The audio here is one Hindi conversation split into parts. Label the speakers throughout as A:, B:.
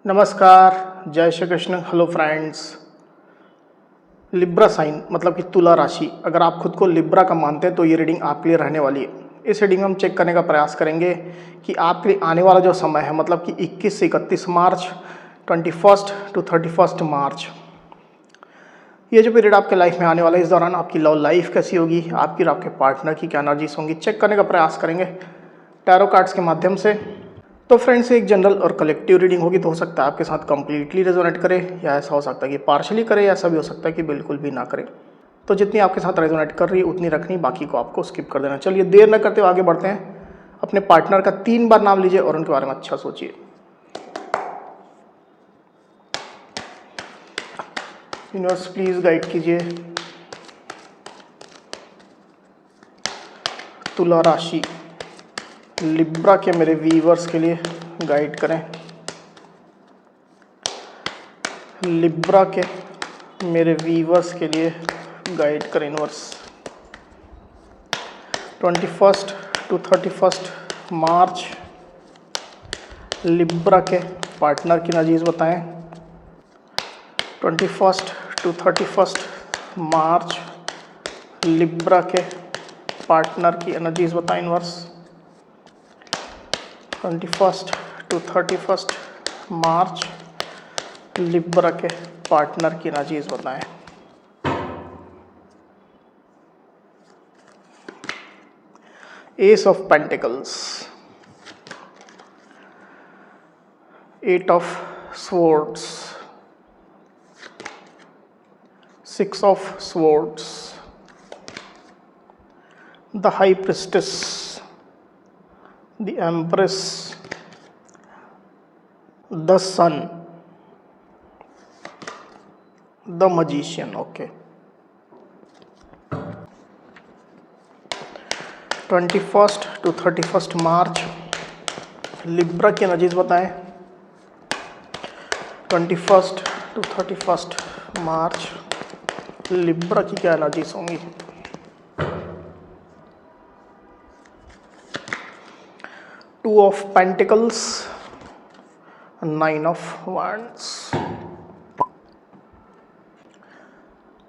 A: नमस्कार, जय Shri Krishna. Hello friends. Libra sign मतलब कि तुला राशि, अगर आप खुद को लिब्रा का मानते हैं तो ये रीडिंग आपके लिए रहने वाली है। इस रीडिंग में हम चेक करने का प्रयास करेंगे कि आपके लिए आने वाला जो समय है मतलब कि 21 से 31 मार्च, 21 टू 31 मार्च, ये जो पीरियड आपके लाइफ में आने वाला है, इस दौरान आपकी लव लाइफ कैसी होगी, आपकी और आपके पार्टनर की क्या एनर्जीज होंगी, चेक करने का प्रयास करेंगे टैरो कार्ड्स के माध्यम से। तो फ्रेंड्स, एक जनरल और कलेक्टिव रीडिंग होगी, तो हो सकता है आपके साथ कंप्लीटली रेजोनेट करे, या ऐसा हो सकता है कि पार्शली करे, या ऐसा भी हो सकता है कि बिल्कुल भी ना करे। तो जितनी आपके साथ रेजोनेट कर रही है उतनी रखनी, बाकी को आपको स्किप कर देना। चलिए देर न करते हुए आगे बढ़ते हैं। अपने पार्टनर का 3 बार नाम लीजिए और उनके बारे में अच्छा सोचिए। यूनिवर्स प्लीज गाइड कीजिए तुला राशि लिब्रा के मेरे व्यूअर्स के लिए, गाइड करें। लिब्रा के मेरे व्यूअर्स के लिए गाइड करें यूनिवर्स। 21 टू 31 मार्च लिब्रा के पार्टनर की एनर्जीज बताएं। 21 टू 31 मार्च लिब्रा के पार्टनर की एनर्जीज बताएं यूनिवर्स। 21 टू 31 मार्च लिब्रा के पार्टनर की एनर्जीज बताएं। S of pentacles, 8 of swords, 6 of swords, the high priestess, the Empress, the Sun, the Magician. Okay. 21 to 31 March Libra की एनर्जीज बताएं। 21 टू 31 मार्च लिब्रा की क्या एनर्जीज होंगी। Two of pentacles, 9 of wands.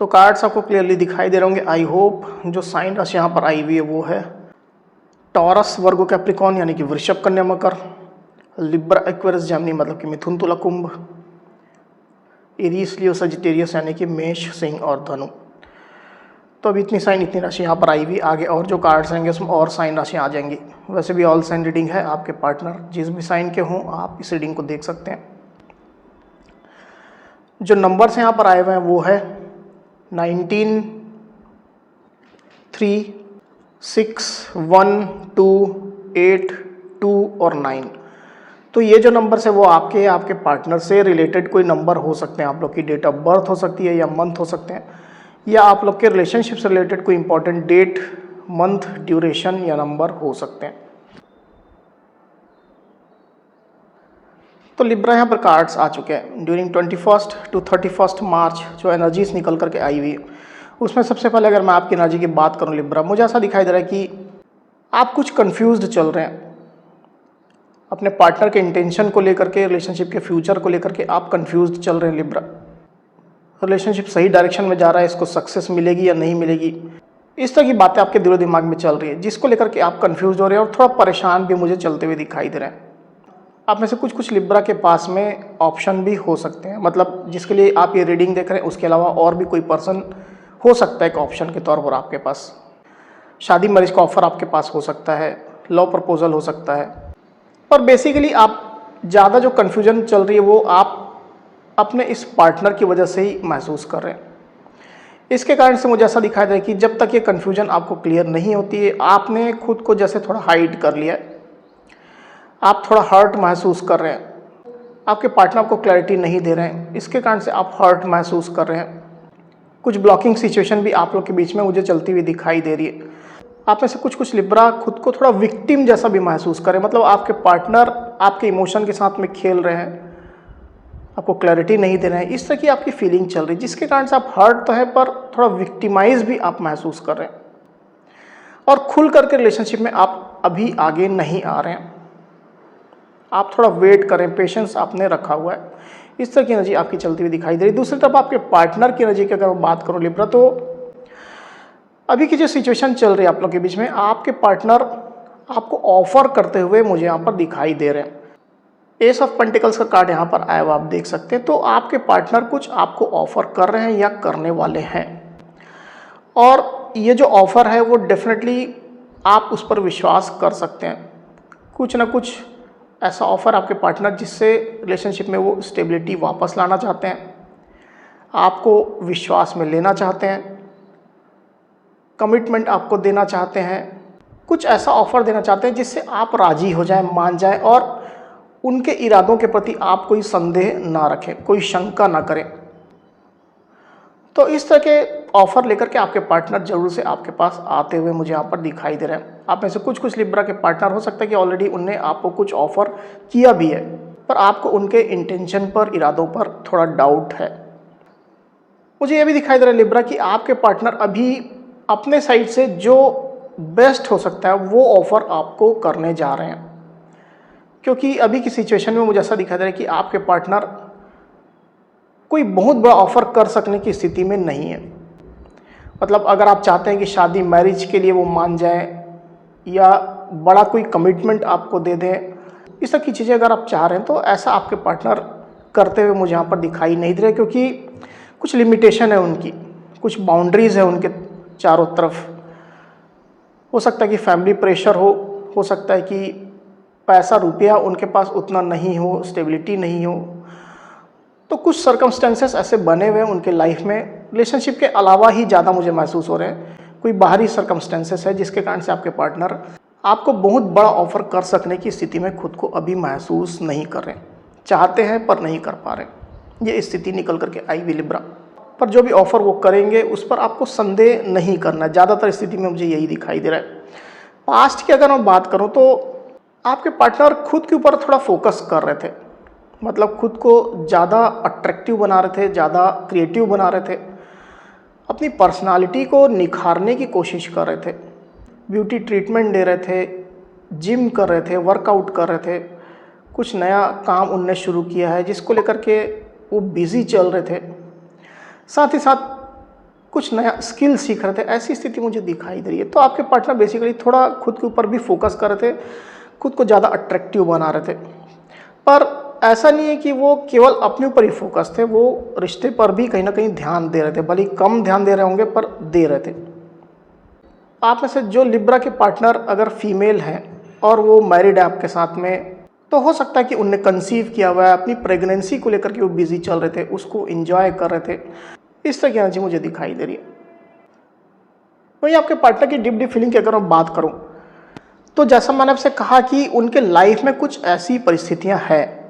A: तो कार्ड्स आपको क्लियरली दिखाई दे रहे होंगे, आई होप। जो साइन राशि यहाँ पर आई हुई है वो है टॉरस, वर्गो, कैप्रिकॉन यानी कि वृषभ, कन्या, मकर। लिब्रा, एक्वेरियस, जेमिनी मतलब कि मिथुन, तुला, कुंभ। एरीज, लियो, सजिटेरियस यानी कि मेष, सिंह और धनु। तो अब इतनी साइन, इतनी राशि यहाँ पर आई हुई। आगे और जो कार्ड्स आएंगे उसमें और साइन राशि आ जाएंगी। वैसे भी ऑल साइन रीडिंग है, आपके पार्टनर जिस भी साइन के हों आप इस रीडिंग को देख सकते हैं। जो नंबर्स यहाँ पर आए हुए हैं वो है 19, 3, 6, 1, 2, 8, 2 और 9। तो ये जो नंबर्स है वो आपके पार्टनर से रिलेटेड कोई नंबर हो सकते हैं। आप लोग की डेट ऑफ बर्थ हो सकती है, या मंथ हो सकते हैं, या आप लोग के रिलेशनशिप से रिलेटेड कोई इंपॉर्टेंट डेट, मंथ, ड्यूरेशन या नंबर हो सकते हैं। तो लिब्रा यहाँ पर कार्ड्स आ चुके हैं। ड्यूरिंग 21 टू 31 मार्च जो एनर्जीज निकल करके आई हुई है उसमें सबसे पहले अगर मैं आपकी एनर्जी की बात करूँ लिब्रा, मुझे ऐसा दिखाई दे रहा है कि आप कुछ कंफ्यूज्ड चल रहे हैं अपने पार्टनर के इंटेंशन को लेकर के, रिलेशनशिप के फ्यूचर को लेकर के आप कंफ्यूज्ड चल रहे हैं लिब्रा। रिलेशनशिप सही डायरेक्शन में जा रहा है, इसको सक्सेस मिलेगी या नहीं मिलेगी, इस तरह की बातें आपके दिलो दिमाग में चल रही है, जिसको लेकर के आप कंफ्यूज हो रहे हैं और थोड़ा परेशान भी मुझे चलते हुए दिखाई दे रहे हैं। आप में से कुछ लिब्रा के पास में ऑप्शन भी हो सकते हैं, मतलब जिसके लिए आप ये रीडिंग देख रहे हैं उसके अलावा और भी कोई पर्सन हो सकता है एक ऑप्शन के तौर पर आपके पास। शादी मैरिज का ऑफर आपके पास हो सकता है, लव प्रपोजल हो सकता है। पर बेसिकली आप ज़्यादा जो कन्फ्यूजन चल रही है वो आप अपने इस पार्टनर की वजह से ही महसूस कर रहे हैं। इसके कारण से मुझे ऐसा दिखाई दे कि जब तक ये कन्फ्यूजन आपको क्लियर नहीं होती है, आपने खुद को जैसे थोड़ा हाइड कर लिया है, आप थोड़ा हर्ट महसूस कर रहे हैं, आपके पार्टनर आपको क्लैरिटी नहीं दे रहे हैं, इसके कारण से आप हर्ट महसूस कर रहे हैं। कुछ ब्लॉकिंग सिचुएशन भी आप लोग के बीच में मुझे चलती हुई दिखाई दे रही है। आप में से कुछ लिब्रा खुद को थोड़ा विक्टिम जैसा भी महसूस करें, मतलब आपके पार्टनर आपके इमोशन के साथ में खेल रहे हैं, आपको क्लैरिटी नहीं दे रहे हैं, इस तरह की आपकी फीलिंग चल रही है, जिसके कारण से आप हर्ट तो है पर थोड़ा विक्टिमाइज भी आप महसूस कर रहे हैं और खुल करके रिलेशनशिप में आप अभी आगे नहीं आ रहे हैं। आप थोड़ा वेट करें, पेशेंस आपने रखा हुआ है, इस तरह की एनर्जी आपकी चलती हुई दिखाई दे रही है। दूसरी तरफ आपके पार्टनर की एनर्जी की अगर मैं बात करूँ लिब्रा, तो अभी की जो सिचुएशन चल रही है आप लोग के बीच में, आपके पार्टनर आपको ऑफर करते हुए मुझे यहाँ पर दिखाई दे रहे हैं। एस ऑफ पेंटिकल्स का कार्ड यहाँ पर आया हुआ आप देख सकते हैं। तो आपके पार्टनर कुछ आपको ऑफर कर रहे हैं या करने वाले हैं, और ये जो ऑफर है वो डेफिनेटली आप उस पर विश्वास कर सकते हैं। कुछ ना कुछ ऐसा ऑफर आपके पार्टनर जिससे रिलेशनशिप में वो स्टेबिलिटी वापस लाना चाहते हैं, आपको विश्वास में लेना चाहते हैं, कमिटमेंट आपको देना चाहते हैं, कुछ ऐसा ऑफर देना चाहते हैं जिससे आप राजी हो जाएं, मान जाएं, और उनके इरादों के प्रति आप कोई संदेह ना रखें, कोई शंका ना करें। तो इस तरह के ऑफर लेकर के आपके पार्टनर जरूर से आपके पास आते हुए मुझे यहाँ पर दिखाई दे रहे हैं। आप में से कुछ लिब्रा के पार्टनर हो सकता है कि ऑलरेडी उनने आपको कुछ ऑफर किया भी है, पर आपको उनके इंटेंशन पर, इरादों पर थोड़ा डाउट है। मुझे यह भी दिखाई दे रहा है लिब्रा कि आपके पार्टनर अभी अपने साइड से जो बेस्ट हो सकता है वो ऑफर आपको करने जा रहे हैं, क्योंकि अभी की सिचुएशन में मुझे ऐसा दिखाई दे रहा है कि आपके पार्टनर कोई बहुत बड़ा ऑफर कर सकने की स्थिति में नहीं है। मतलब अगर आप चाहते हैं कि शादी, मैरिज के लिए वो मान जाएं या बड़ा कोई कमिटमेंट आपको दे दें, इस तरह की चीज़ें अगर आप चाह रहे हैं, तो ऐसा आपके पार्टनर करते हुए मुझे यहाँ पर दिखाई नहीं दे रहे, क्योंकि कुछ लिमिटेशन है उनकी, कुछ बाउंड्रीज है उनके चारों तरफ। हो सकता है कि फैमिली प्रेशर हो सकता है कि पैसा, रुपया उनके पास उतना नहीं हो, स्टेबिलिटी नहीं हो। तो कुछ सर्कमस्टेंसेस ऐसे बने हुए हैं उनके लाइफ में, रिलेशनशिप के अलावा ही ज़्यादा मुझे महसूस हो रहे हैं। कोई बाहरी सर्कमस्टेंसेस है जिसके कारण से आपके पार्टनर आपको बहुत बड़ा ऑफर कर सकने की स्थिति में खुद को अभी महसूस नहीं कर रहे, चाहते हैं पर नहीं कर पा रहे। ये स्थिति निकल करके आई हुई लिब्रा। पर जो भी ऑफर वो करेंगे उस पर आपको संदेह नहीं करना है। ज़्यादातर स्थिति में मुझे यही दिखाई दे रहा है। पास्ट की अगर मैं बात करूँ तो आपके पार्टनर खुद के ऊपर थोड़ा फोकस कर रहे थे, मतलब खुद को ज़्यादा अट्रैक्टिव बना रहे थे, ज़्यादा क्रिएटिव बना रहे थे, अपनी पर्सनालिटी को निखारने की कोशिश कर रहे थे, ब्यूटी ट्रीटमेंट दे रहे थे, जिम कर रहे थे, वर्कआउट कर रहे थे, कुछ नया काम उनने शुरू किया है जिसको लेकर के वो बिज़ी चल रहे थे, साथ ही साथ कुछ नया स्किल सीख रहे थे। ऐसी स्थिति मुझे दिखाई दे रही है। तो आपके पार्टनर बेसिकली थोड़ा खुद के ऊपर भी फोकस कर रहे थे, खुद को ज़्यादा अट्रैक्टिव बना रहे थे। पर ऐसा नहीं है कि वो केवल अपने ऊपर ही फोकस थे, वो रिश्ते पर भी कहीं ना कहीं ध्यान दे रहे थे, भले कम ध्यान दे रहे होंगे पर दे रहे थे। आप में से जो लिब्रा के पार्टनर अगर फीमेल हैं और वो मैरिड है आपके साथ में, तो हो सकता है कि उनने कंसीव किया हुआ है, अपनी प्रेगनेंसी को लेकर के वो बिजी चल रहे थे, उसको एंजॉय कर रहे थे। इस तरह की एनर्जी मुझे दिखाई दे रही है। वहीं आपके पार्टनर की डीप फीलिंग की अगर मैं बात करूं, तो जैसा मैंने आपसे कहा कि उनके लाइफ में कुछ ऐसी परिस्थितियां हैं,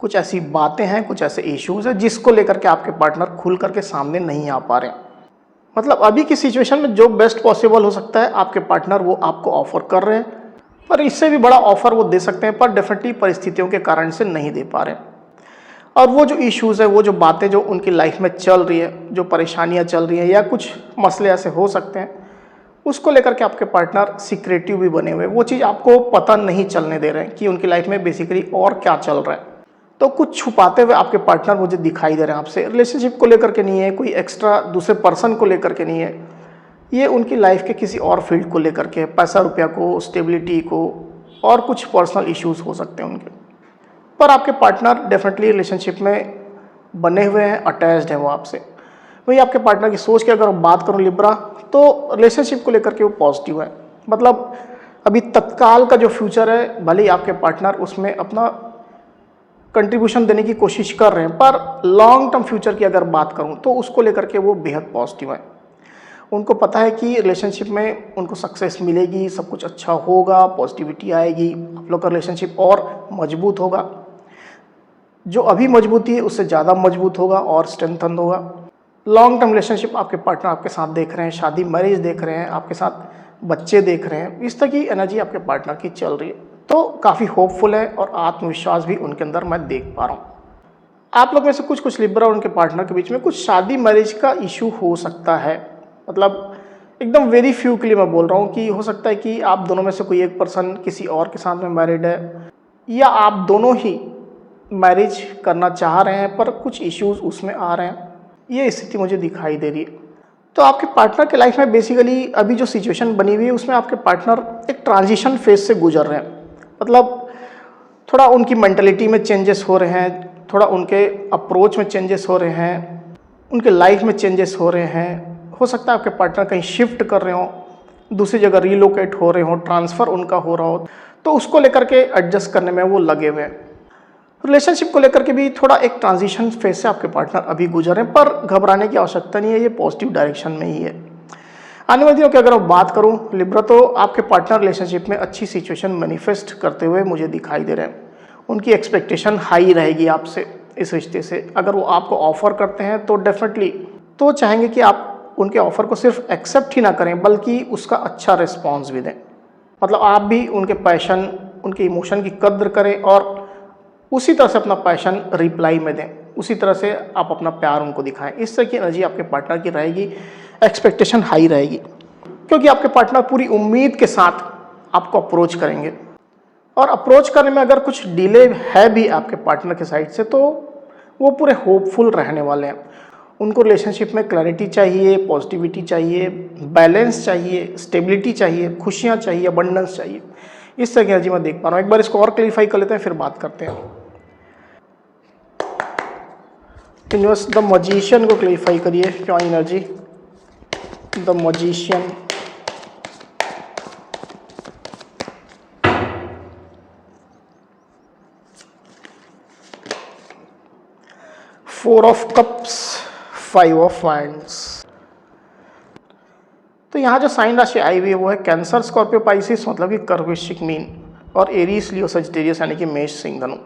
A: कुछ ऐसी बातें हैं, कुछ ऐसे इश्यूज हैं जिसको लेकर के आपके पार्टनर खुल करके सामने नहीं आ पा रहे हैं। मतलब अभी की सिचुएशन में जो बेस्ट पॉसिबल हो सकता है आपके पार्टनर वो आपको ऑफर कर रहे हैं, पर इससे भी बड़ा ऑफर वो दे सकते हैं, पर डेफिनेटली परिस्थितियों के कारण से नहीं दे पा रहे हैं। और वो जो इश्यूज़ है, वो जो बातें जो उनकी लाइफ में चल रही है, जो परेशानियां चल रही हैं या कुछ मसले ऐसे हो सकते हैं, उसको लेकर के आपके पार्टनर सीक्रेटिव भी बने हुए, वो चीज़ आपको पता नहीं चलने दे रहे हैं कि उनकी लाइफ में बेसिकली और क्या चल रहा है। तो कुछ छुपाते हुए आपके पार्टनर मुझे दिखाई दे रहे हैं आपसे। रिलेशनशिप को लेकर के नहीं है, कोई एक्स्ट्रा दूसरे पर्सन को लेकर के नहीं है, ये उनकी लाइफ के किसी और फील्ड को लेकर के, पैसा रुपया को, स्टेबिलिटी को, और कुछ पर्सनल इश्यूज़ हो सकते हैं उनके। पर आपके पार्टनर डेफिनेटली रिलेशनशिप में बने हुए हैं, अटैच्ड है वो आपसे। वही आपके पार्टनर की सोच की अगर बात करूं लिब्रा, तो रिलेशनशिप को लेकर के वो पॉजिटिव है। मतलब अभी तत्काल का जो फ्यूचर है, भले ही आपके पार्टनर उसमें अपना कंट्रीब्यूशन देने की कोशिश कर रहे हैं, पर लॉन्ग टर्म फ्यूचर की अगर बात करूं तो उसको लेकर के वो बेहद पॉजिटिव है। उनको पता है कि रिलेशनशिप में उनको सक्सेस मिलेगी, सब कुछ अच्छा होगा, पॉजिटिविटी आएगी, आप लोग का रिलेशनशिप और मजबूत होगा, जो अभी मजबूती है उससे ज़्यादा मजबूत होगा और स्ट्रेंथन होगा। लॉन्ग टर्म रिलेशनशिप आपके पार्टनर आपके साथ देख रहे हैं, शादी मैरिज देख रहे हैं, आपके साथ बच्चे देख रहे हैं, इस तरह की एनर्जी आपके पार्टनर की चल रही है। तो काफ़ी होपफुल है और आत्मविश्वास भी उनके अंदर मैं देख पा रहा हूँ। आप लोग में से कुछ लिब्रा और उनके पार्टनर के बीच में कुछ शादी मैरिज का इशू हो सकता है। मतलब एकदम वेरी फ्यू के लिए मैं बोल रहा हूँ कि हो सकता है कि आप दोनों में से कोई एक पर्सन किसी और के साथ में मैरिड है, या आप दोनों ही मैरिज करना चाह रहे हैं पर कुछ इश्यूज उसमें आ रहे हैं, ये स्थिति मुझे दिखाई दे रही है। तो आपके पार्टनर के लाइफ में बेसिकली अभी जो सिचुएशन बनी हुई है उसमें आपके पार्टनर एक ट्रांजिशन फेज से गुजर रहे हैं। मतलब थोड़ा उनकी मेंटलिटी में चेंजेस हो रहे हैं, थोड़ा उनके अप्रोच में चेंजेस हो रहे हैं, उनके लाइफ में चेंजेस हो रहे हैं। हो सकता है आपके पार्टनर कहीं शिफ्ट कर रहे हो, दूसरी जगह रिलोकेट हो रहे हो, ट्रांसफ़र उनका हो रहा हो, तो उसको लेकर के एडजस्ट करने में वो लगे हुए हैं। रिलेशनशिप को लेकर के भी थोड़ा एक ट्रांजिशन फेज से आपके पार्टनर अभी गुजर रहे हैं, पर घबराने की आवश्यकता नहीं है, ये पॉजिटिव डायरेक्शन में ही है। आने वाले दिनों की अगर मैं बात करूं लिब्रा, तो आपके पार्टनर रिलेशनशिप में अच्छी सिचुएशन मैनिफेस्ट करते हुए मुझे दिखाई दे रहे हैं। उनकी एक्सपेक्टेशन हाई रहेगी आपसे, इस रिश्ते से। अगर वो आपको ऑफर करते हैं तो डेफिनेटली तो चाहेंगे कि आप उनके ऑफर को सिर्फ एक्सेप्ट ही ना करें बल्कि उसका अच्छा रिस्पॉन्स भी दें। मतलब आप भी उनके पैशन, उनके इमोशन की कद्र करें और उसी तरह से अपना पैशन रिप्लाई में दें, उसी तरह से आप अपना प्यार उनको दिखाएं। इस तरह की एनर्जी आपके पार्टनर की रहेगी, एक्सपेक्टेशन हाई रहेगी, क्योंकि आपके पार्टनर पूरी उम्मीद के साथ आपको अप्रोच करेंगे। और अप्रोच करने में अगर कुछ डिले है भी आपके पार्टनर के साइड से, तो वो पूरे होपफुल रहने वाले हैं। उनको रिलेशनशिप में क्लैरिटी चाहिए, पॉजिटिविटी चाहिए, बैलेंस चाहिए, स्टेबिलिटी चाहिए, खुशियाँ चाहिए, अबंडेंस चाहिए। इस तरह की एनर्जी मैं देख पा रहा हूँ। एक बार इसको और क्लैरिफाई कर लेते हैं, फिर बात करते हैं। यूनिवर्स, द मजिशियन को क्लैरिफाई करिए, क्या energy the magician. Four of cups, five of wands. तो यहाँ जो साइन राशि आई हुई है वो है कैंसर, स्कॉर्पियो, पाइसिस, मतलब कि कर्क, वृश्चिक, मीन, और एरीज, लियो, सजिटेरियस यानी कि मेष, सिंह, धनु।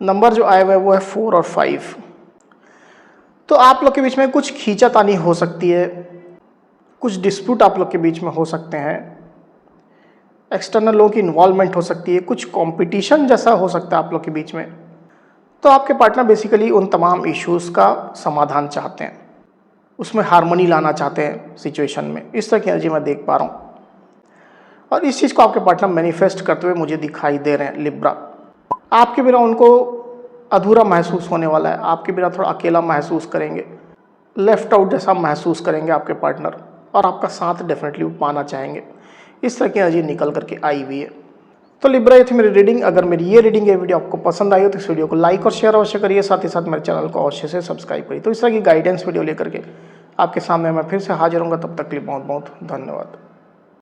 A: नंबर जो आए हुए है वो है 4 और 5। तो आप लोग के बीच में कुछ खींचातानी हो सकती है, कुछ डिस्प्यूट आप लोग के बीच में हो सकते हैं, एक्सटर्नल लोगों की इन्वॉल्वमेंट हो सकती है, कुछ कंपटीशन जैसा हो सकता है आप लोग के बीच में। तो आपके पार्टनर बेसिकली उन तमाम इश्यूज़ का समाधान चाहते हैं, उसमें हार्मनी लाना चाहते हैं सिचुएशन में। इस तरह की एनर्जी मैं देख पा रहा हूँ, और इस चीज़ को आपके पार्टनर मैनिफेस्ट करते हुए मुझे दिखाई दे रहे हैं लिब्रा। आपके बिना उनको अधूरा महसूस होने वाला है, आपके बिना थोड़ा अकेला महसूस करेंगे, लेफ्ट आउट जैसा महसूस करेंगे आपके पार्टनर, और आपका साथ डेफिनेटली वो पाना चाहेंगे। इस तरह की एनर्जी निकल करके आई हुई है। तो लिब्रा, ये थी मेरी रीडिंग। अगर मेरी ये रीडिंग, ये वीडियो आपको पसंद आई हो तो इस वीडियो को लाइक और शेयर अवश्य करिए, साथ ही साथ मेरे चैनल को अवश्य से सब्सक्राइब करिए। तो इस तरह की गाइडेंस वीडियो लेकर के आपके सामने मैं फिर से हाजिर हूँगा। तब तक के लिए बहुत बहुत धन्यवाद।